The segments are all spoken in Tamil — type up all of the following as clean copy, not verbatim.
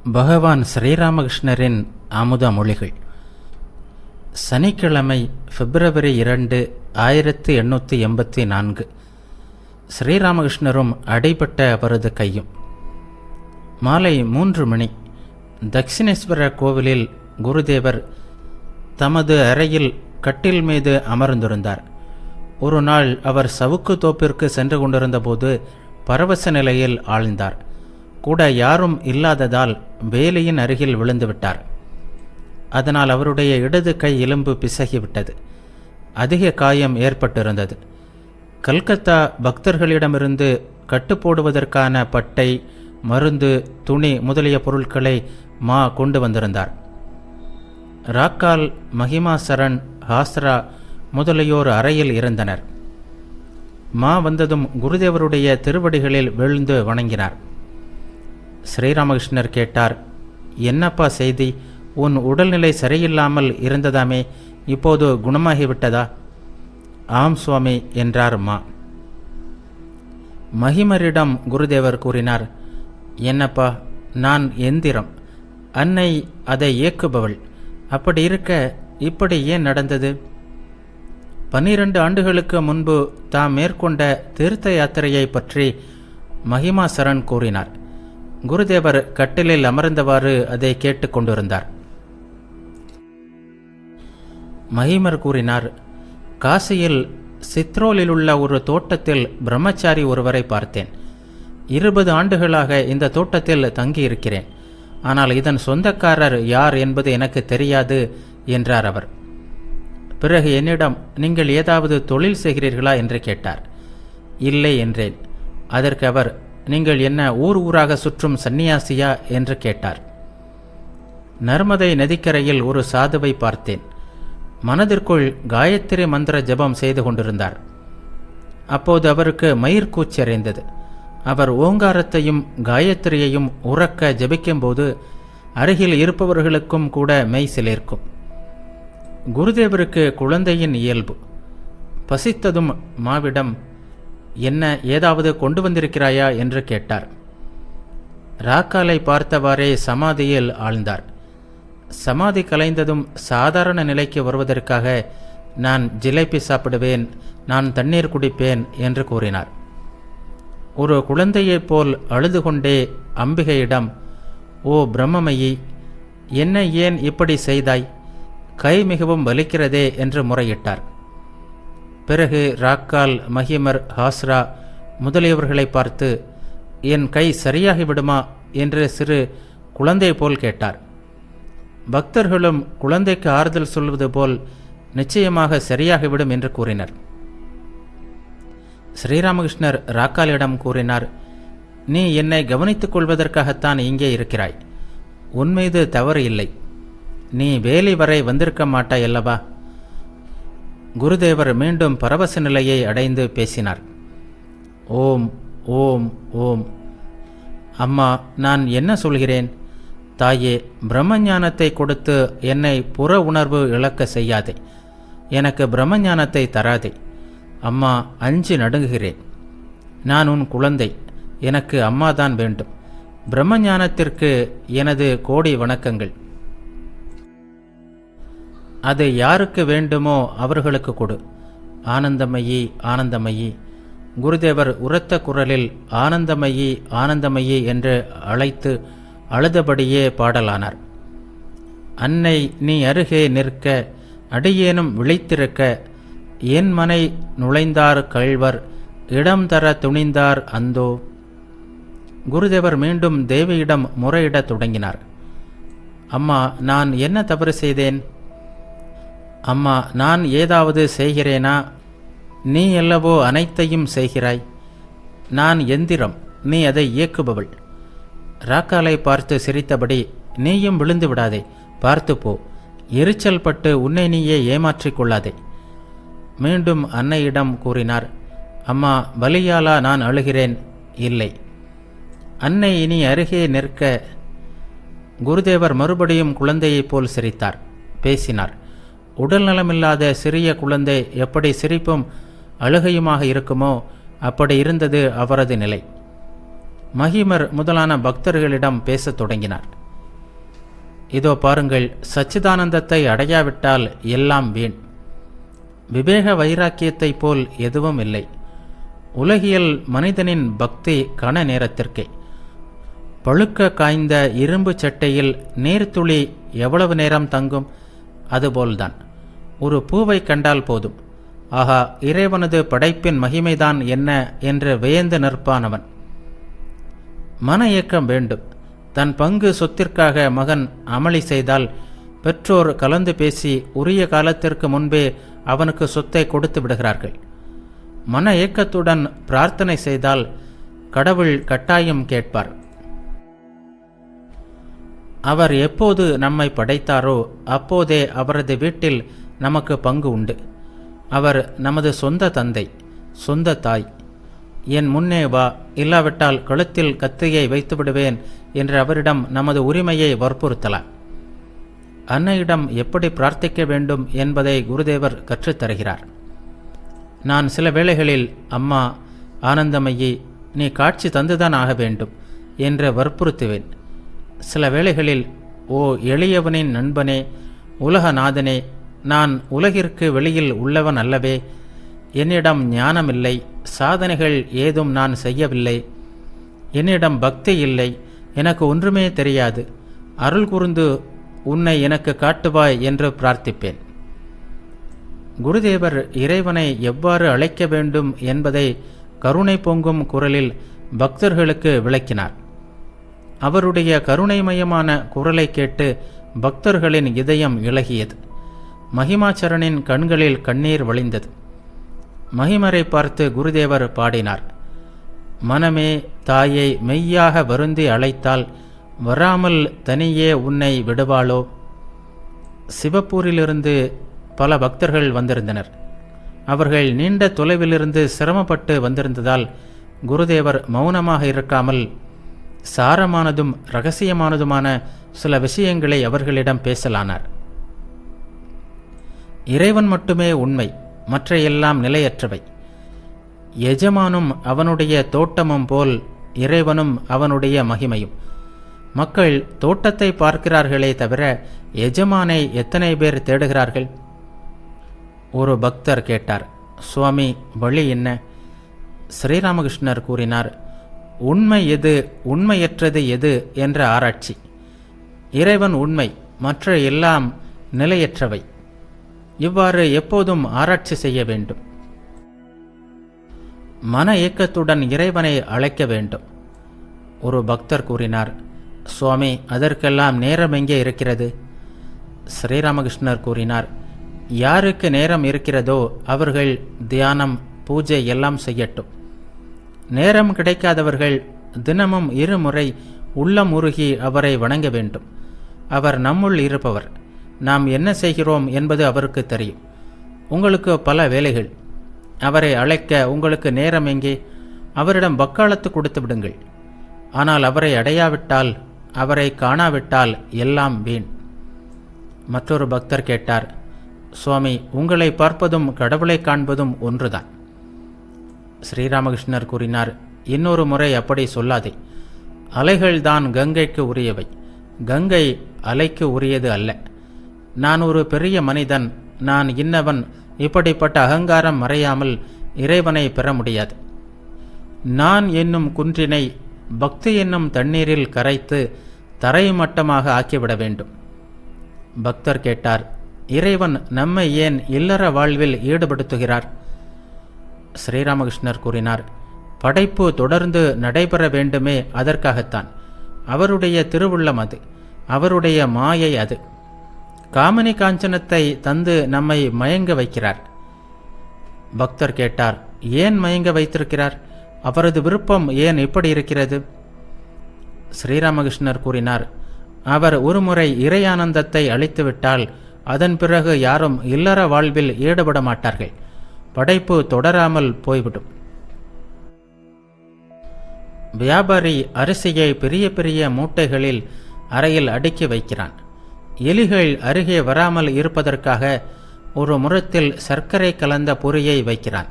பகவான் ஸ்ரீராமகிருஷ்ணரின் அமுத மொழிகள். சனிக்கிழமை பிப்ரவரி 2, 1884. ஸ்ரீராமகிருஷ்ணரும் அடைபட்ட அவரது கையும். மாலை 3 மணி. தட்சிணேஸ்வர கோவிலில் குருதேவர் தமது அறையில் கட்டில் மீது அமர்ந்திருந்தார். ஒரு நாள் அவர் சவுக்கு தோப்பிற்கு சென்று கொண்டிருந்தபோது பரவச நிலையில் ஆழ்ந்தார். கூட யாரும் இல்லாததால் வேலியின் அருகில் விழுந்துவிட்டார். அதனால் அவருடைய இடது கை எலும்பு பிசகிவிட்டது. அதிக காயம் ஏற்பட்டிருந்தது. கல்கத்தா பக்தர்களிடமிருந்து கட்டுப்போடுவதற்கான பட்டை, மருந்து, துணி முதலிய பொருட்களை மா கொண்டு வந்திருந்தார். ராக்கால், மகிமா சரண், ஹாஸ்ரா முதலியோர் அறையில் இருந்தனர். மா வந்ததும் குருதேவருடைய திருவடிகளில் விழுந்து வணங்கினார். ஸ்ரீராமகிருஷ்ணர் கேட்டார், என்னப்பா செய்தி? உன் உடல்நிலை சரியில்லாமல் இருந்ததாமே, இப்போது குணமாகிவிட்டதா? ஆம் சுவாமி என்றார் மா. மகிமரிடம் குருதேவர் கூறினார், என்னப்பா, நான் எந்திரம், அன்னை அதை இயக்குபவள். அப்படி இருக்க இப்படி ஏன் நடந்தது? 12 ஆண்டுகளுக்கு முன்பு தாம் மேற்கொண்ட தீர்த்த யாத்திரையை பற்றி மகிமா சரண் கூறினார். குருதேவர் கட்டிலில் அமர்ந்தவாறு அதை கேட்டு கொண்டிருந்தார். மகிமர் கூறினார், காசியில் சித்ரோலில் உள்ள ஒரு தோட்டத்தில் பிரம்மச்சாரி ஒருவரை பார்த்தேன். 20 ஆண்டுகளாக இந்த தோட்டத்தில் தங்கியிருக்கிறேன். ஆனால் இதன் சொந்தக்காரர் யார் என்பது எனக்கு தெரியாது என்றார் அவர். பிறகு என்னிடம், நீங்கள் ஏதாவது தொழில் செய்கிறீர்களா என்று கேட்டார். இல்லை என்றேன். அதற்கு அவர், நீங்கள் என்ன ஊர் ஊராக சுற்றும் சந்நியாசியா என்று கேட்டார். நர்மதை நதிக்கரையில் ஒரு சாதுவை பார்த்தேன். மனதிற்குள் காயத்ரி மந்திர ஜபம் செய்து கொண்டிருந்தார். அப்போது அவருக்கு மயிர்கூச்செறிந்தது. அவர் ஓங்காரத்தையும் காயத்ரியையும் உறக்க ஜபிக்கும்போது அருகில் இருப்பவர்களுக்கும் கூட மெய் சிலிர்க்கும். குருதேவருக்கு குழந்தையின் இயல்பு. பசித்ததும் மாவிடம், என்ன ஏதாவது கொண்டு வந்திருக்கிறாயா என்று கேட்டார். ராக்காலை பார்த்தவாறே சமாதியில் ஆழ்ந்தார். சமாதி கலைந்ததும் சாதாரண நிலைக்கு வருவதற்காக, நான் ஜிலேபி சாப்பிடுவேன், நான் தண்ணீர் குடிப்பேன் என்று கூறினார். ஒரு குழந்தையைப் போல் அழுது கொண்டே அம்பிகையிடம், ஓ பிரம்மமயி, என்ன ஏன் இப்படி செய்தாய்? கை மிகவும் வலிக்கிறதே என்று முறையிட்டார். பிறகு ராக்கால், மகிமர், ஹாஸ்ரா முதலியவர்களை பார்த்து, என் கை சரியாகிவிடுமா என்று சிறு குழந்தை போல் கேட்டார். பக்தர்களும் குழந்தைக்கு ஆறுதல் சொல்வது போல் நிச்சயமாக சரியாகிவிடும் என்று கூறினர். ஸ்ரீராமகிருஷ்ணர் ராக்காலிடம் கூறினார், நீ என்னை கவனித்துக் கொள்வதற்காகத்தான் இங்கே இருக்கிறாய். உன்மீது தவறு இல்லை. நீ வேலி வரை வந்திருக்க மாட்டாய் அல்லவா? குருதேவர் மீண்டும் பரவச நிலையை அடைந்து பேசினார். ஓம் ஓம் ஓம். அம்மா, நான் என்ன சொல்கிறேன்? தாயே, பிரம்மஞானத்தை கொடுத்து என்னை புற உணர்வு இழக்க செய்யாதே. எனக்கு பிரம்மஞானத்தை தராதே. அம்மா, அஞ்சு நடுங்குகிறேன். நான் உன் குழந்தை. எனக்கு அம்மாதான் வேண்டும். பிரம்மஞானத்திற்கு எனது கோடி வணக்கங்கள். அது யாருக்கு வேண்டுமோ அவர்களுக்கு கொடு. ஆனந்தமயி, ஆனந்தமயி. குருதேவர் உரத்த குரலில் ஆனந்தமயி, ஆனந்தமயி என்று அழைத்து அழுதபடியே பாடலானார். அன்னை, நீ அருகே நிற்க, அடியேனும் விழித்திருக்க, என் மனை நுழைந்தார் கள்வர், இடம் தர துணிந்தார் அந்தோ. குருதேவர் மீண்டும் தேவியிடம் முறையிடத் தொடங்கினார். அம்மா, நான் என்ன தவறு செய்தேன்? அம்மா, நான் ஏதாவது செய்கிறேனா? நீ அல்லவோ அனைத்தையும் செய்கிறாய். நான் எந்திரம், நீ அதை இயக்குபவள். ராக்காலை பார்த்து சிரித்தபடி, நீயும் விழுந்து விடாதே, பார்த்துப்போ, எரிச்சல் பட்டு உன்னை நீயே ஏமாற்றிக் கொள்ளாதே. மீண்டும் அன்னையிடம் கூறினார், அம்மா, வலியாலா நான் அழுகிறேன்? இல்லை. அன்னை இனி அருகே நிற்க. குருதேவர் மறுபடியும் குழந்தையைப் போல் சிரித்தார், பேசினார். உடல் நலமில்லாத சிறிய குழந்தை எப்படி சிரிப்பும் அழுகையுமாக இருக்குமோ அப்படி இருந்தது அவரது நிலை. மகிமர் முதலான பக்தர்களிடம் பேசத் தொடங்கினார். இதோ பாருங்கள், சச்சிதானந்தத்தை அடையாவிட்டால் எல்லாம் வீண். விவேக வைராக்கியத்தைப் போல் எதுவும் இல்லை. உலகியல் மனிதனின் பக்தி கண நேரத்திற்கே. பழுக்க காய்ந்த இரும்பு சட்டையில் நீர்த்துளி எவ்வளவு நேரம் தங்கும்? அதுபோல்தான் ஒரு பூவை கண்டால் போதும், ஆகா, இறைவனது படைப்பின் மகிமைதான் என்ன என்று வியந்து நிற்பானவன். மன இயக்கம் வேண்டும். தன் பங்கு சொத்திற்காக மகன் அமளி செய்தால் பெற்றோர் கலந்து பேசி உரிய காலத்திற்கு முன்பே அவனுக்கு சொத்தை கொடுத்து விடுகிறார்கள். மன ஏக்கத்துடன் பிரார்த்தனை செய்தால் கடவுள் கட்டாயம் கேட்பார். அவர் எப்போது நம்மை படைத்தாரோ அப்போதே அவரது வீட்டில் நமக்கு பங்கு உண்டு. அவர் நமது சொந்த தந்தை, சொந்த தாய். என் முன்னே வா, இல்லாவிட்டால் கழுத்தில் கத்தியை வைத்து விடுவேன் என்று அவரிடம் நமது உரிமையை வற்புறுத்தலாம். அன்னையிடம் எப்படி பிரார்த்திக்க வேண்டும் என்பதை குருதேவர் கற்றுத்தருகிறார். நான் சில வேளைகளில், அம்மா ஆனந்தமயி, நீ காட்சி தந்துதான் ஆக வேண்டும் என்று வற்புறுத்துவேன். சில வேளைகளில், ஓ எளியவனின் நண்பனே, உலகநாதனே, நான் உலகிற்கு வெளியில் உள்ளவன் அல்லவே, என்னிடம் ஞானமில்லை, சாதனைகள் ஏதும் நான் செய்யவில்லை, என்னிடம் பக்தி இல்லை, எனக்கு ஒன்றுமே தெரியாது, அருள் கூர்ந்து உன்னை எனக்கு காட்டுவாய் என்று பிரார்த்திப்பேன். குருதேவர் இறைவனை எவ்வாறு அழைக்க வேண்டும் என்பதை கருணை பொங்கும் குரலில் பக்தர்களுக்கு விளக்கினார். அவருடைய கருணைமயமான குரலை கேட்டு பக்தர்களின் இதயம் இளகியது. மகிமாச்சரனின் கண்களில் கண்ணீர் வழிந்தது. மகிமரை பார்த்து குருதேவர் பாடினார். மனமே, தாயை மெய்யாக வருந்தி அழைத்தால் வராமல் தனியே உன்னை விடுவாளோ? சிவப்பூரிலிருந்து பல பக்தர்கள் வந்திருந்தனர். அவர்கள் நீண்ட தொலைவிலிருந்து சிரமப்பட்டு வந்திருந்ததால் குருதேவர் மௌனமாக இருக்காமல் சாரமானதும் இரகசியமானதுமான சில விஷயங்களை அவர்களிடம் பேசலானார். இறைவன் மட்டுமே உண்மை, மற்ற எல்லாம் நிலையற்றவை. எஜமானும் அவனுடைய தோட்டமும் போல் இறைவனும் அவனுடைய மகிமையும். மக்கள் தோட்டத்தை பார்க்கிறார்களே தவிர எஜமானை எத்தனை பேர் தேடுகிறார்கள்? ஒரு பக்தர் கேட்டார், சுவாமி, வழி என்ன? ஸ்ரீராமகிருஷ்ணர் கூறினார், உண்மை எது, உண்மையற்றது எது என்ற ஆராய்ச்சி. இறைவன் உண்மை, மற்ற எல்லாம் நிலையற்றவை. இவ்வாறு எப்போதும் ஆராய்ச்சி செய்ய வேண்டும். மன ஏக்கத்துடன் இறைவனை அழைக்க வேண்டும். ஒரு பக்தர் கூறினார், சுவாமி, அதற்கெல்லாம் நேரம் எங்கே இருக்கிறது? ஸ்ரீராமகிருஷ்ணர் கூறினார், யாருக்கு நேரம் இருக்கிறதோ அவர்கள் தியானம், பூஜை எல்லாம் செய்யட்டும். நேரம் கிடைக்காதவர்கள் தினமும் 2 முறை உள்ளம் உருகி அவரை வணங்க வேண்டும். அவர் நம்முள் இருப்பவர். நாம் என்ன செய்கிறோம் என்பது அவருக்கு தெரியும். உங்களுக்கு பல வேலைகள். அவரை அழைக்க உங்களுக்கு நேரம் எங்கே? அவரிடம் வக்காலத்து கொடுத்து விடுங்கள். ஆனால் அவரை அடையாவிட்டால், அவரை காணாவிட்டால் எல்லாம் வீண். மற்றொரு பக்தர் கேட்டார், சுவாமி, உங்களை பார்ப்பதும் கடவுளை காண்பதும் ஒன்றுதான். ஸ்ரீராமகிருஷ்ணர் கூறினார், இன்னொரு முறை அப்படி சொல்லாதே. அலைகள்தான் கங்கைக்கு உரியவை, கங்கை அலைக்கு உரியது அல்ல. நான் ஒரு பெரிய மனிதன், நான் இன்னவன், இப்படிப்பட்ட அகங்காரம் மறையாமல் இறைவனை பெற முடியாது. நான் என்னும் குன்றினை பக்தி என்னும் தண்ணீரில் கரைத்து தரைமட்டமாக ஆக்கிவிட வேண்டும். பக்தர் கேட்டார், இறைவன் நம்மை ஏன் இல்லற வாழ்வில் ஈடுபடுத்துகிறார்? ஸ்ரீராமகிருஷ்ணர் கூறினார், படைப்பு தொடர்ந்து நடைபெற வேண்டுமே, அதற்காகத்தான். அவருடைய திருவுள்ளம் அது, அவருடைய மாயை அது. காமினி காஞ்சனத்தை தந்து நம்மை மயங்க வைக்கிறார். பக்தர் கேட்டார், ஏன் மயங்க வைத்திருக்கிறார்? அவரது விருப்பம் ஏன் இப்படி இருக்கிறது? ஸ்ரீராமகிருஷ்ணர் கூறினார், அவர் ஒருமுறை இறையானந்தத்தை அளித்துவிட்டால் அதன் பிறகு யாரும் இல்லற வாழ்வில் ஈடுபட மாட்டார்கள். படைப்பு தொடராமல் போய்விடும். வியாபாரி அரிசியை பெரிய பெரிய மூட்டைகளில் அறையில் அடுக்கி வைக்கிறான். எலிகள் அருகே வராமல் இருப்பதற்காக ஒரு முறத்தில் சர்க்கரை கலந்த பொரியை வைக்கிறான்.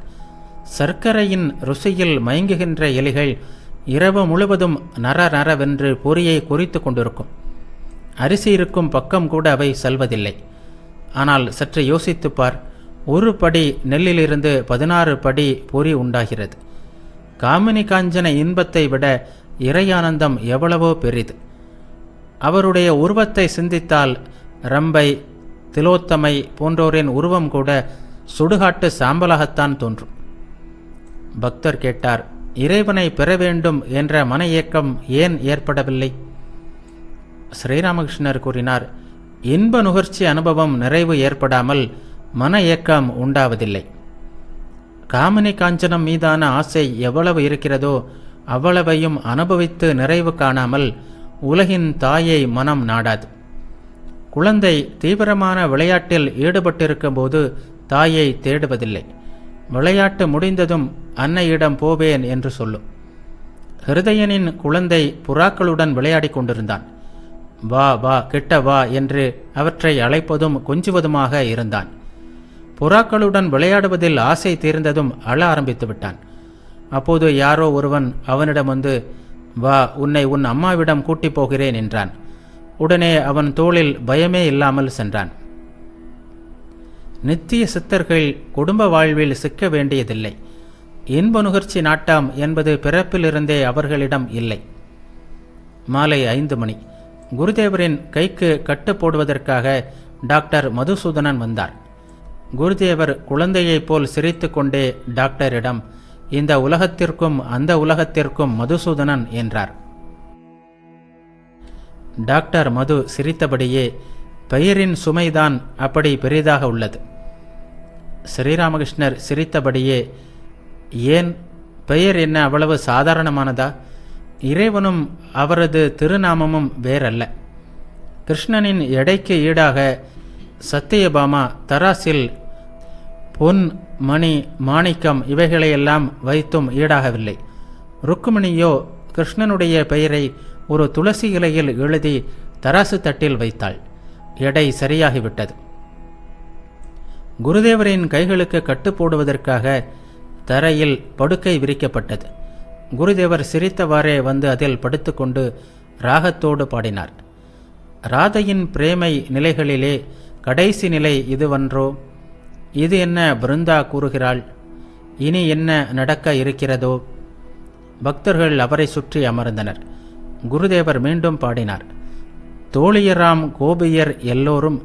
சர்க்கரையின் ருசியில் மயங்குகின்ற எலிகள் இரவு முழுவதும் நர நரவென்று பொரியை குறித்து கொண்டிருக்கும். அரிசி இருக்கும் பக்கம் கூட அவை செல்வதில்லை. ஆனால் சற்று யோசித்துப்பார், ஒரு படி நெல்லிலிருந்து 16 படி பொறி உண்டாகிறது. காமினி காஞ்சன இன்பத்தை விட இறையானந்தம் எவ்வளவோ பெரிது. அவருடைய உருவத்தை சிந்தித்தால் ரம்பை, திலோத்தமை போன்றோரின் உருவம் கூட சுடுகாட்டு சாம்பலாகத்தான் தோன்றும். பக்தர் கேட்டார், இறைவனை பெற வேண்டும் என்ற மன இயக்கம் ஏன் ஏற்படவில்லை? ஸ்ரீராமகிருஷ்ணர் கூறினார், இன்ப நுகர்ச்சி அனுபவம் நிறைவு ஏற்படாமல் மன இயக்கம் உண்டாவதில்லை. காமினி காஞ்சனம் மீதான ஆசை எவ்வளவு இருக்கிறதோ அவ்வளவையும் அனுபவித்து நிறைவு காணாமல் உலகின் தாயை மனம் நாடாது. குழந்தை தீவிரமான விளையாட்டில் ஈடுபட்டிருக்கும் போது தாயை தேடுவதில்லை. விளையாட்டு முடிந்ததும் அன்னையிடம் போவேன் என்று சொல்லும். ஹிருதயனின் குழந்தை புறாக்களுடன் விளையாடி கொண்டிருந்தான். வா வா கிட்ட வா என்று அவற்றை அழைப்பதும் கொஞ்சுவதுமாக இருந்தான். புறாக்களுடன் விளையாடுவதில் ஆசை தீர்ந்ததும் அழ ஆரம்பித்து விட்டான். அப்போது யாரோ ஒருவன் அவனிடம் வந்து, வா, உன்னை உன் அம்மாவிடம் கூட்டிப் போகிறேன் என்றான். உடனே அவன் தோளில் பயமே இல்லாமல் சென்றான். நித்திய சித்தர்கள் குடும்ப வாழ்வில் சிக்க வேண்டியதில்லை. இன்ப நுகர்ச்சி நாட்டம் என்பது பிறப்பிலிருந்தே அவர்களிடம் இல்லை. மாலை 5 மணி. குருதேவரின் கைக்கு கட்டு போடுவதற்காக டாக்டர் மதுசூதனன் வந்தார். குருதேவர் குழந்தையைப் போல் சிரித்து கொண்டே டாக்டரிடம், இந்த உலகத்திற்கும் அந்த உலகத்திற்கும் மதுசூதனன் என்றார். டாக்டர் மது சிரித்தபடியே, பெயரின் சுமைதான் அப்படி பெரிதாக உள்ளது. ஸ்ரீராமகிருஷ்ணர் சிரித்தபடியே, ஏன், பெயர் என்ன அவ்வளவு சாதாரணமானதா? இறைவனும் அவரது திருநாமமும் வேறல்ல. கிருஷ்ணனின் எடைக்கு ஈடாக சத்தியபாமா தராசில் பொன், மணி, மாணிக்கம் இவைகளையெல்லாம் வைத்தும் ஈடாகவில்லை. ருக்குமணியோ கிருஷ்ணனுடைய பெயரை ஒரு துளசி இலையில் எழுதி தராசு தட்டில் வைத்தாள். எடை சரியாகிவிட்டது. குருதேவரின் கைகளுக்கு கட்டு போடுவதற்காக தரையில் படுக்கை விரிக்கப்பட்டது. குருதேவர் சிரித்தவாறே வந்து அதில் படுத்துக்கொண்டு ராகத்தோடு பாடினார். ராதையின் பிரேமை நிலைகளிலே கடைசி நிலை இதுவன்றோ? இது என்ன பிருந்தா கூறுகிறாள்? இனி என்ன நடக்க இருக்கிறதோ? பக்தர்கள் அவரை சுற்றி அமர்ந்தனர். குருதேவர் மீண்டும் பாடினார். தோழியராம் கோபியர் எல்லோரும்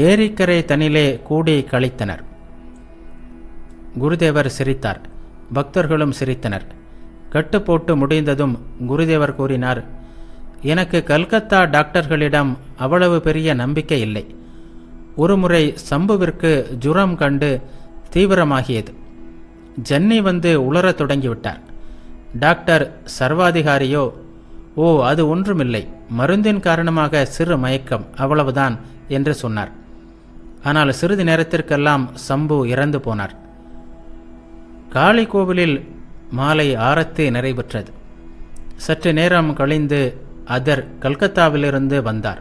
ஏரிக்கரை தனிலே கூடி கழித்தனர். குருதேவர் சிரித்தார். பக்தர்களும் சிரித்தனர். கட்டு போட்டு முடிந்ததும் குருதேவர் கூறினார், எனக்கு கல்கத்தா டாக்டர்களிடம் அவ்வளவு பெரிய நம்பிக்கை இல்லை. ஒருமுறை சம்புவிற்கு ஜுரம் கண்டு தீவிரமாகியது. ஜன்னி வந்து உளரத் தொடங்கிவிட்டார். டாக்டர் சர்வாதிகாரியோ, ஓ, அது ஒன்றுமில்லை, மருந்தின் காரணமாக சிறு மயக்கம், அவ்வளவுதான் என்று சொன்னார். ஆனால் சிறிது நேரத்திற்கெல்லாம் சம்பு இறந்து போனார். காளி கோவிலில் மாலை ஆரத்தி நிறைவேற்றது. சற்று நேரம் கழிந்து அதர் கல்கத்தாவிலிருந்து வந்தார்.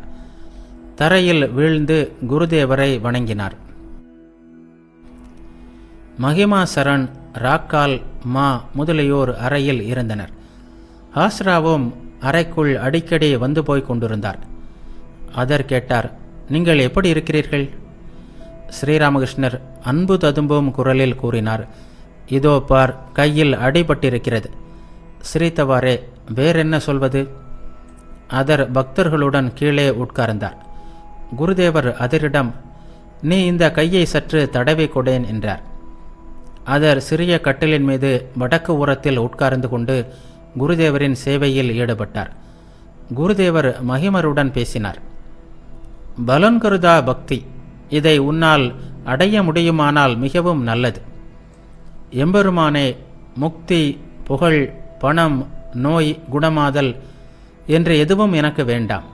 தரையில் வீழ்ந்து குருதேவரை வணங்கினார். மகிமா சரண், ராக்கால், மா முதலியோர் அறையில் இருந்தனர். ஆஸ்ராவும் அறைக்குள் அடிக்கடி வந்து போய் கொண்டிருந்தார். அதர் கேட்டார், நீங்கள் எப்படி இருக்கிறீர்கள்? ஸ்ரீராமகிருஷ்ணர் அன்பு ததும்பும் குரலில் கூறினார், இதோ பார், கையில் அடிபட்டிருக்கிறது. சிரித்தவாறே, வேறென்ன சொல்வது? அதர் பக்தர்களுடன் கீழே உட்கார்ந்தார். குருதேவர் அதரிடம், நீ இந்த கையை சற்று தடவி கொடேன் என்றார். அதர் சிறிய கட்டிலின் மீது வடக்கு ஓரத்தில் உட்கார்ந்து கொண்டு குருதேவரின் சேவையில் ஈடுபட்டார். குருதேவர் மகிமருடன் பேசினார். பலன்கருதா பக்தி, இதை உன்னால் அடைய முடியுமானால் மிகவும் நல்லது. எம்பெருமானே, முக்தி, புகழ், பணம், நோய் குணமாதல் என்று எதுவும் எனக்கு வேண்டாம்.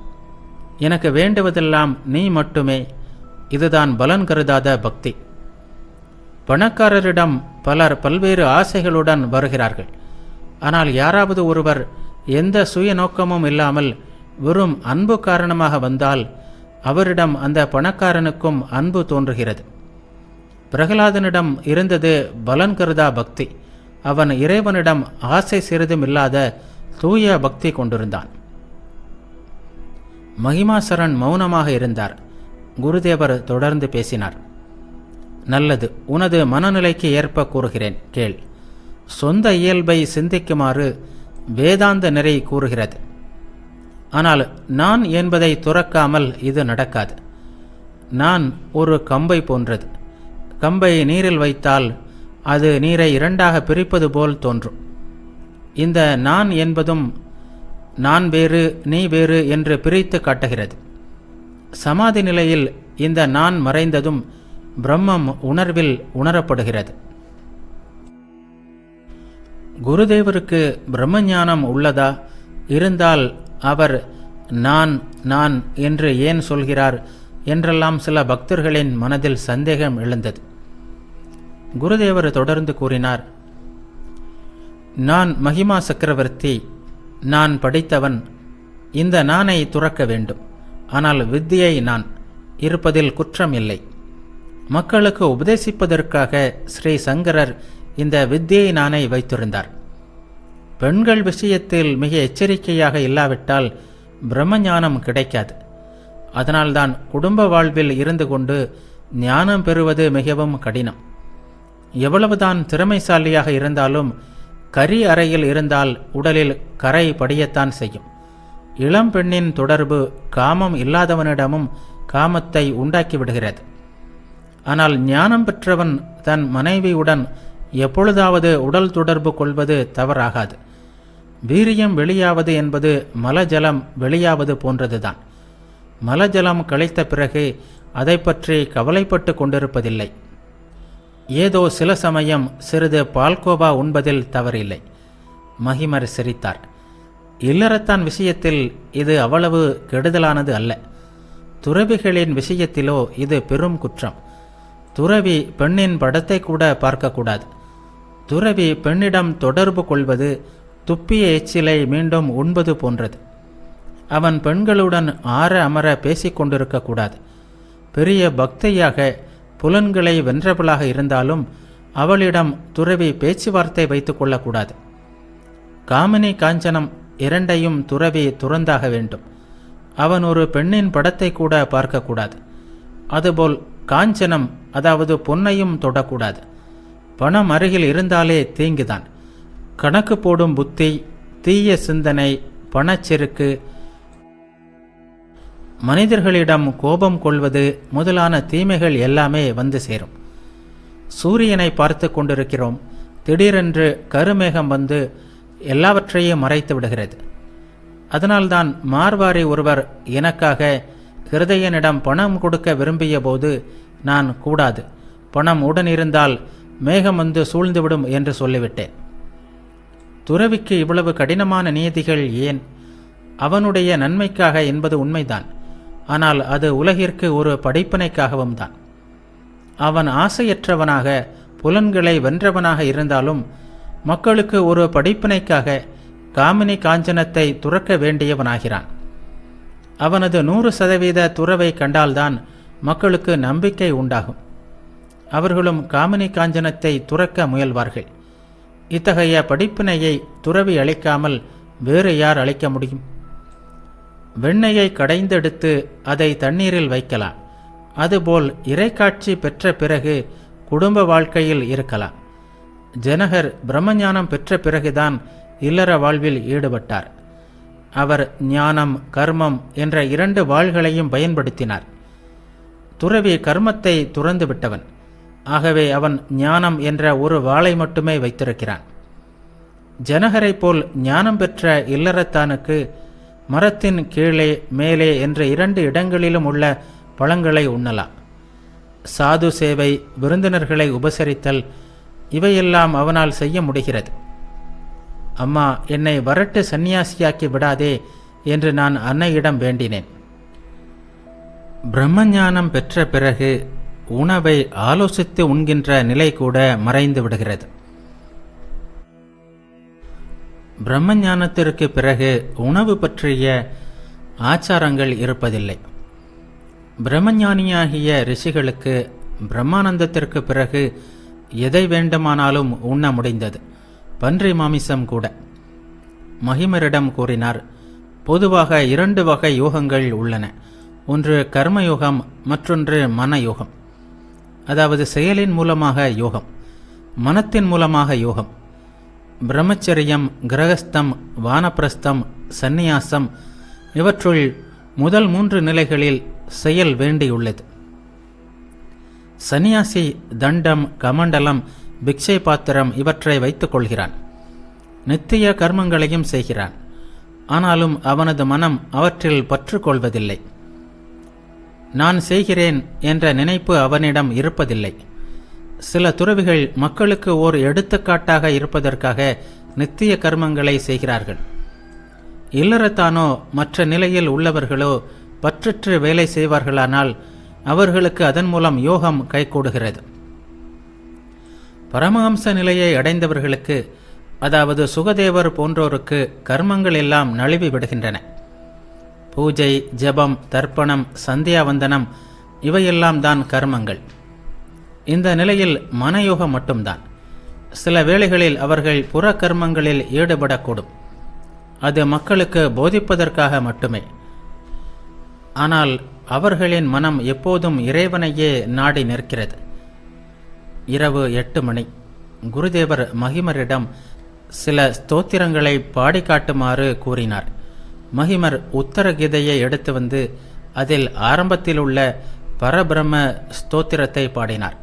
எனக்கு வேண்டுவதெல்லாம் நீ மட்டுமே. இதுதான் பலன் கருதாத பக்தி. பணக்காரரிடம் பலர் பல்வேறு ஆசைகளுடன் வருகிறார்கள். ஆனால் யாராவது ஒருவர் எந்த சுய நோக்கமும் இல்லாமல் வெறும் அன்பு காரணமாக வந்தால் அவரிடம் அந்த பணக்காரனுக்கும் அன்பு தோன்றுகிறது. பிரகலாதனிடம் இருந்தது பலன் கருதா பக்தி. அவன் இறைவனிடம் ஆசை சிறிதும் இல்லாத தூய பக்தி கொண்டிருந்தான். மகிமாசரன் மௌனமாக இருந்தார். குருதேவர் தொடர்ந்து பேசினார். நல்லது, உனது மனநிலைக்கு ஏற்ப கூறுகிறேன், கேள். சொந்த இயல்பை சிந்திக்குமாறு வேதாந்த நெறி கூறுகிறது. ஆனால் நான் என்பதை துறக்காமல் இது நடக்காது. நான் ஒரு கம்பை போன்றது. கம்பை நீரில் வைத்தால் அது நீரை இரண்டாக பிரிப்பது போல் தோன்றும். இந்த நான் என்பதும் நான் வேறு நீ வேறு என்று பிரித்து காட்டுகிறது. சமாதி நிலையில் இந்த நான் மறைந்ததும் பிரம்மம் உணர்வில் உணரப்படுகிறது. குருதேவருக்கு பிரம்மஞானம் உள்ளதா? இருந்தால் அவர் நான் நான் என்று ஏன் சொல்கிறார் என்றெல்லாம் சில பக்தர்களின் மனதில் சந்தேகம் எழுந்தது. குருதேவர் தொடர்ந்து கூறினார், நான் மகிமா சக்கரவர்த்தி, நான் படித்தவன். இந்த நானை துறக்க வேண்டும். ஆனால் வித்தியை நான் இருப்பதில் குற்றம் இல்லை. மக்களுக்கு உபதேசிப்பதற்காக ஸ்ரீ சங்கரர் இந்த வித்தியை நானை வைத்திருந்தார். பெண்கள் விஷயத்தில் மிக எச்சரிக்கையாக இல்லாவிட்டால் பிரம்மஞானம் கிடைக்காது. அதனால்தான் குடும்ப வாழ்வில் இருந்து கொண்டு ஞானம் பெறுவது மிகவும் கடினம். எவ்வளவுதான் திறமைசாலியாக இருந்தாலும் கரி அறையில் இருந்தால் உடலில் கரை படியத்தான் செய்யும். இளம் பெண்ணின் தொடர்பு காமம் இல்லாதவனிடமும் காமத்தை உண்டாக்கிவிடுகிறது. ஆனால் ஞானம் பெற்றவன் தன் மனைவியுடன் எப்பொழுதாவது உடல் தொடர்பு கொள்வது தவறாகாது. வீரியம் வெளியாவது என்பது மலஜலம் வெளியாவது போன்றதுதான். மலஜலம் கழித்த பிறகு அதை பற்றி கவலைப்பட்டு கொண்டிருப்பதில்லை. ஏதோ சில சமயம் சிறிது பால்கோவா உண்பதில் தவறில்லை. மகிமர் சிரித்தார். இல்லறத்தான் விஷயத்தில் இது அவ்வளவு கெடுதலானது அல்ல. துறவிகளின் விஷயத்திலோ இது பெரும் குற்றம். துறவி பெண்ணின் படத்தை கூட பார்க்கக்கூடாது. துறவி பெண்ணிடம் தொடர்பு கொள்வது துப்பிய எச்சிலை மீண்டும் உண்பது போன்றது. அவன் பெண்களுடன் ஆற அமர பேசிக்கொண்டிருக்கக்கூடாது. பெரிய பக்தையாக புலன்களை வென்றவளாக இருந்தாலும் அவளிடம் துறவி பேச்சுவார்த்தை வைத்து கொள்ளக்கூடாது. காமினி காஞ்சனம் இரண்டையும் துறவி துறந்தாக வேண்டும். அவன் ஒரு பெண்ணின் படத்தை கூட பார்க்கக்கூடாது. அதுபோல் காஞ்சனம், அதாவது பொன்னையும் தொடக்கூடாது. பணம் அருகில் இருந்தாலே தீங்குதான். கணக்கு போடும் புத்தி, தீய சிந்தனை, பணச்செருக்கு, மனிதர்களிடம் கோபம் கொள்வது முதலான தீமைகள் எல்லாமே வந்து சேரும். சூரியனை பார்த்து கொண்டிருக்கிறோம். திடீரென்று கருமேகம் வந்து எல்லாவற்றையும் மறைத்து விடுகிறது. அதனால்தான் மார்வாரி ஒருவர் எனக்காக ஹிருதயனிடம் பணம் கொடுக்க விரும்பிய போது நான் கூடாது, பணம் உடன் இருந்தால் மேகம் வந்து சூழ்ந்துவிடும் என்று சொல்லிவிட்டேன். துறவிக்கு இவ்வளவு கடினமான நியதிகள் ஏன்? அவனுடைய நன்மைக்காக என்பது உண்மைதான். ஆனால் அது உலகிற்கு ஒரு படிப்பினைக்காகவும் தான். அவன் ஆசையற்றவனாக புலன்களை வென்றவனாக இருந்தாலும் மக்களுக்கு ஒரு படிப்பினைக்காக காமினி காஞ்சனத்தை துறக்க வேண்டியவனாகிறான். அவனது 100% துறவை கண்டால்தான் மக்களுக்கு நம்பிக்கை உண்டாகும். அவர்களும் காமினி காஞ்சனத்தை துறக்க முயல்வார்கள். இத்தகைய படிப்பினையை துறவி அளிக்காமல் வேறு யார் அளிக்க முடியும்? வெண்ணெயை கடைந்தெடுத்து அதை தண்ணீரில் வைக்கலாம். அதுபோல் இறைக்காட்சி பெற்ற பிறகு குடும்ப வாழ்க்கையில் இருக்கலாம். ஜனகர் பிரம்மஞானம் பெற்ற பிறகுதான் இல்லற வாழ்வில் ஈடுபட்டார். அவர் ஞானம், கர்மம் என்ற 2 வாள்களையும் பயன்படுத்தினார். துறவி கர்மத்தை துறந்து விட்டவன். ஆகவே அவன் ஞானம் என்ற ஒரு வாளை மட்டுமே வைத்திருக்கிறான். ஜனகரை போல் ஞானம் பெற்ற இல்லறத்தானுக்கு மரத்தின் கீழே மேலே என்ற 2 இடங்களிலும் உள்ள பழங்களை உண்ணலாம். சாது சேவை, விருந்தினர்களை உபசரித்தல், இவையெல்லாம் அவனால் செய்ய முடிகிறது. அம்மா, என்னை வரட்டு சந்நியாசியாக்கி விடாதே என்று நான் அன்னையிடம் வேண்டினேன். பிரம்மஞானம் பெற்ற பிறகு உணவை ஆலோசித்து உண்கின்ற நிலை கூட மறைந்து விடுகிறது. பிரம்மஞானத்திற்கு பிறகு உணவு பற்றிய ஆச்சாரங்கள் இருப்பதில்லை. பிரம்மஞானியாகிய ரிஷிகளுக்கு பிரம்மானந்தத்திற்கு பிறகு எதை வேண்டுமானாலும் உண்ண முடிந்தது, பன்றி மாமிசம் கூட. மகிமரிடம் கூறினார், பொதுவாக 2 வகை யோகங்கள் உள்ளன. ஒன்று கர்மயோகம், மற்றொன்று மனயோகம். அதாவது செயலின் மூலமாக யோகம், மனத்தின் மூலமாக யோகம். பிரம்மச்சரியம், கிரகஸ்தம், வானப்பிரஸ்தம், சந்நியாசம் இவற்றுள் முதல் 3 நிலைகளில் செயல் வேண்டியுள்ளது. சந்நியாசி தண்டம், கமண்டலம், பிக்ஷை பாத்திரம் இவற்றை வைத்துக் கொள்கிறான். நித்திய கர்மங்களையும் செய்கிறான். ஆனாலும் அவனது மனம் அவற்றில் பற்று கொள்வதில்லை. நான் செய்கிறேன் என்ற நினைப்பு அவனிடம் இருப்பதில்லை. சில துறவிகள் மக்களுக்கு ஓர் எடுத்துக்காட்டாக இருப்பதற்காக நித்திய கர்மங்களை செய்கிறார்கள். இல்லறத்தானோ மற்ற நிலையில் உள்ளவர்களோ பற்றற்று வேலை செய்வார்களானால் அவர்களுக்கு அதன் மூலம் யோகம் கைகூடுகிறது. பரமஹம்ச நிலையை அடைந்தவர்களுக்கு, அதாவது சுகதேவர் போன்றோருக்கு கர்மங்கள் எல்லாம் நழுவி விடுகின்றன. பூஜை, ஜபம், தர்ப்பணம், சந்தியாவந்தனம் இவையெல்லாம் தான் கர்மங்கள். இந்த நிலையில் மனயோகம் மட்டும்தான். சில வேளைகளில் அவர்கள் புற கர்மங்களில் ஈடுபடக்கூடும். அது மக்களுக்கு போதிப்பதற்காக மட்டுமே. ஆனால் அவர்களின் மனம் எப்போதும் இறைவனையே நாடி நிற்கிறது. இரவு 8 மணி. குருதேவர் மகிமரிடம் சில ஸ்தோத்திரங்களை பாடி காட்டுமாறு கூறினார். மகிமர் உத்தரகீதையை எடுத்து வந்து அதில் ஆரம்பத்தில் உள்ள பரபிரம்ம ஸ்தோத்திரத்தை பாடினார்.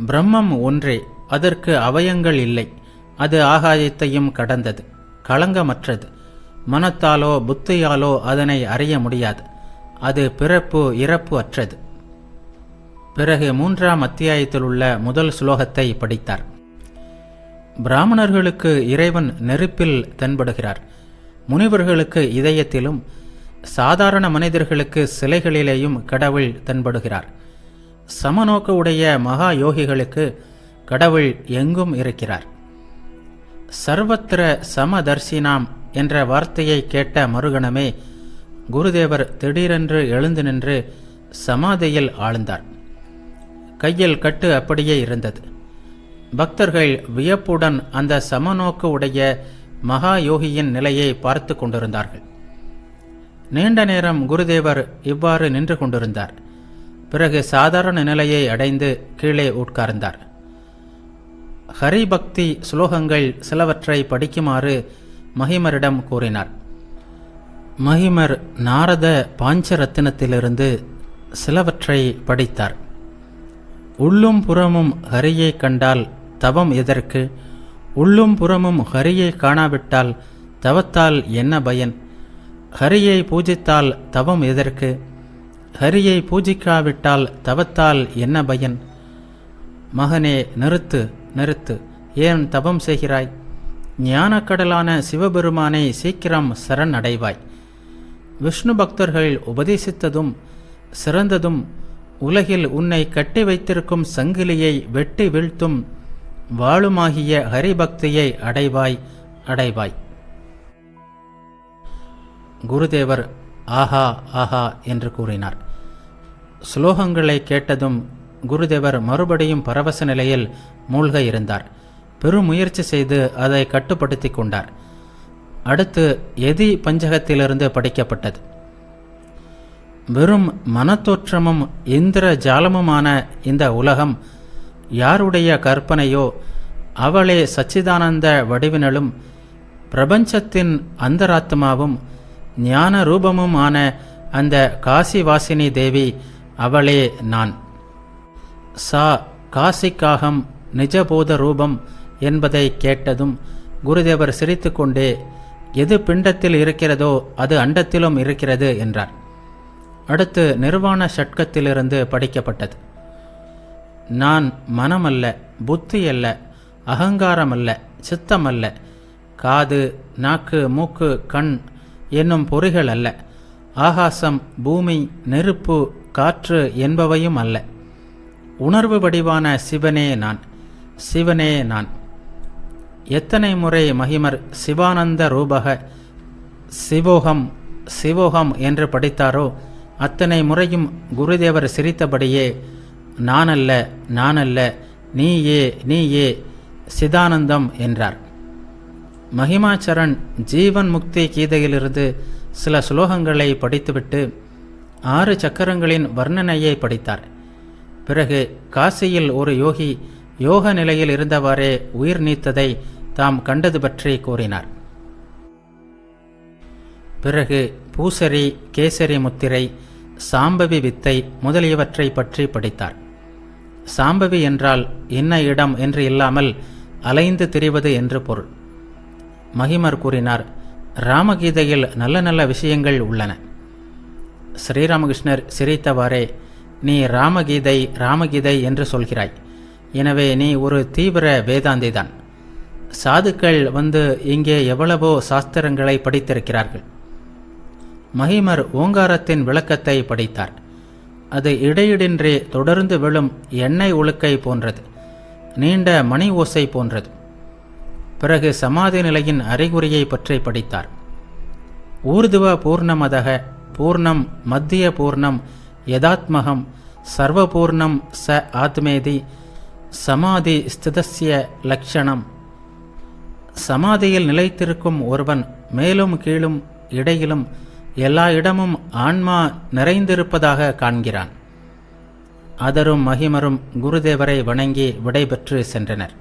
பிரம்மம் ஒன்றே, அதற்கு அவயங்கள் இல்லை. அது ஆகாயத்தையும் கடந்தது, களங்கமற்றது. மனத்தாலோ புத்தியாலோ அதனை அறிய முடியாது. அது பிறப்பு இறப்பு அற்றது. பிறகு 3ஆம் அத்தியாயத்தில் உள்ள முதல் ஸ்லோகத்தை படித்தார். பிராமணர்களுக்கு இறைவன் நெருப்பில் தென்படுகிறார். முனிவர்களுக்கு இதயத்திலும், சாதாரண மனிதர்களுக்கு சிலைகளிலேயும் கடவுள் தென்படுகிறார். சமநோக்கு உடைய மகா யோகிகளுக்கு கடவுள் எங்கும் இருக்கிறார். சர்வத்திர சமதர்சினாம் என்ற வார்த்தையை கேட்ட மறுகணமே குருதேவர் திடீரென்று எழுந்து நின்று சமாதியில் ஆழ்ந்தார். கையில் கட்டு அப்படியே இருந்தது. பக்தர்கள் வியப்புடன் அந்த சமநோக்கு உடைய மகா யோகியின் நிலையை பார்த்து கொண்டிருந்தார்கள். நீண்ட நேரம் குருதேவர் இவ்வாறு நின்று கொண்டிருந்தார். பிறகு சாதாரண நிலையை அடைந்து கீழே உட்கார்ந்தார். ஹரிபக்தி ஸ்லோகங்கள் சிலவற்றை படிக்குமாறு மகிமரிடம் கூறினார். மகிமர் நாரத பாஞ்சரத்தினத்திலிருந்து சிலவற்றை படித்தார். உள்ளும் புறமும் ஹரியை கண்டால் தவம் எதற்கு? உள்ளும் புறமும் ஹரியை காணாவிட்டால் தவத்தால் என்ன பயன்? ஹரியை பூஜித்தால் தவம் எதற்கு? ஹரியை பூஜிக்காவிட்டால் தவத்தால் என்ன பயன்? மகனே, நிறுத்து நிறுத்து, ஏன் தவம் செய்கிறாய்? ஞானக்கடலான சிவபெருமானை சீக்கிரம் சரண் அடைவாய். விஷ்ணு பக்தர்கள் உபதேசித்ததும் சிறந்ததும் உலகில் உன்னை கட்டி வைத்திருக்கும் சங்கிலியை வெட்டி வீழ்த்தும் வாளுமாகிய ஹரிபக்தியை அடைவாய் அடைவாய். குருதேவர் ஆஹா ஆஹா என்று கூறினார். ஸ்லோகங்களை கேட்டதும் குருதேவர் மறுபடியும் பரவச நிலையில் மூழ்க இருந்தார். பெருமுயற்சி செய்து அதை கட்டுப்படுத்தி கொண்டார். அடுத்து எதி பஞ்சகத்திலிருந்து படிக்கப்பட்டது. வெறும் மனத்தோற்றமும் இந்திர ஜாலமுமான இந்த உலகம் யாருடைய கற்பனையோ அவளே சச்சிதானந்த வடிவினலும் பிரபஞ்சத்தின் அந்தராத்மாவும் ஞான ரூபமுமான அந்த காசிவாசினி தேவி அவளே நான். சா காசிக்காகம் நிஜபோத ரூபம் என்பதை கேட்டதும் குருதேவர் சிரித்துக்கொண்டே, எது பிண்டத்தில் இருக்கிறதோ அது அண்டத்திலும் இருக்கிறது என்றார். அடுத்து நிர்வாண ஷட்கத்திலிருந்து படிக்கப்பட்டது. நான் மனமல்ல, புத்தி அல்ல, அகங்காரமல்ல, சித்தமல்ல, காது, நாக்கு, மூக்கு, கண் என்னும் பொறிகள் அல்ல, ஆகாசம், பூமி, நெருப்பு, காற்று என்பவையும் அல்ல. உணர்வு வடிவான சிவனே நான், சிவனே நான். எத்தனை முறை மகிமர் சிவானந்த ரூபக சிவோகம் சிவோகம் என்று படித்தாரோ அத்தனை முறையும் குருதேவர் சிரித்தபடியே நானல்ல நானல்ல, நீயே நீயே சிதானந்தம் என்றார். மகிமாச்சரண் ஜீவன் முக்தி கீதையிலிருந்து சில ஸ்லோகங்களை படித்துவிட்டு 6 சக்கரங்களின் வர்ணனையை படித்தார். பிறகு காசியில் ஒரு யோகி யோக நிலையில் இருந்தவாறே உயிர் நீத்ததை தாம் கண்டது பற்றி கூறினார். பிறகு பூசரி, கேசரி முத்திரை, சாம்பவி வித்தை முதலியவற்றை பற்றி படித்தார். சாம்பவி என்றால் என்ன இடம் என்று இல்லாமல் அலைந்து திரிவது என்று பொருள். மகிமர் கூறினார், ராமகீதையில் நல்ல நல்ல விஷயங்கள் உள்ளன. ஸ்ரீராமகிருஷ்ணர் சிரித்தவாறே, நீ ராமகீதை ராமகீதை என்று சொல்கிறாய், எனவே நீ ஒரு தீவிர வேதாந்திதான். சாதுக்கள் வந்து இங்கே எவ்வளவோ சாஸ்திரங்களை படித்திருக்கிறார்கள். மகிமர் ஓங்காரத்தின் விளக்கத்தை படித்தார். அது இடையிடின்றி தொடர்ந்து விழும் எண்ணெய் ஒழுக்கை போன்றது, நீண்ட மணி ஓசை போன்றது. பிறகு சமாதி நிலையின் அறிகுறியை பற்றி படித்தார். ஊர்துவ பூர்ணமதக, பூர்ணம், மத்திய பூர்ணம், யதாத்மகம், சர்வபூர்ணம் ச ஆத்மேதி, சமாதி ஸ்திதஸ்ய லக்ஷணம். சமாதியில் நிலைத்திருக்கும் ஒருவன் மேலும் கீழும் இடையிலும் எல்லா இடமும் ஆன்மா நிறைந்திருப்பதாக காண்கிறான். அதரும் மகிமரும் குருதேவரை வணங்கி விடைபெற்று சென்றனர்.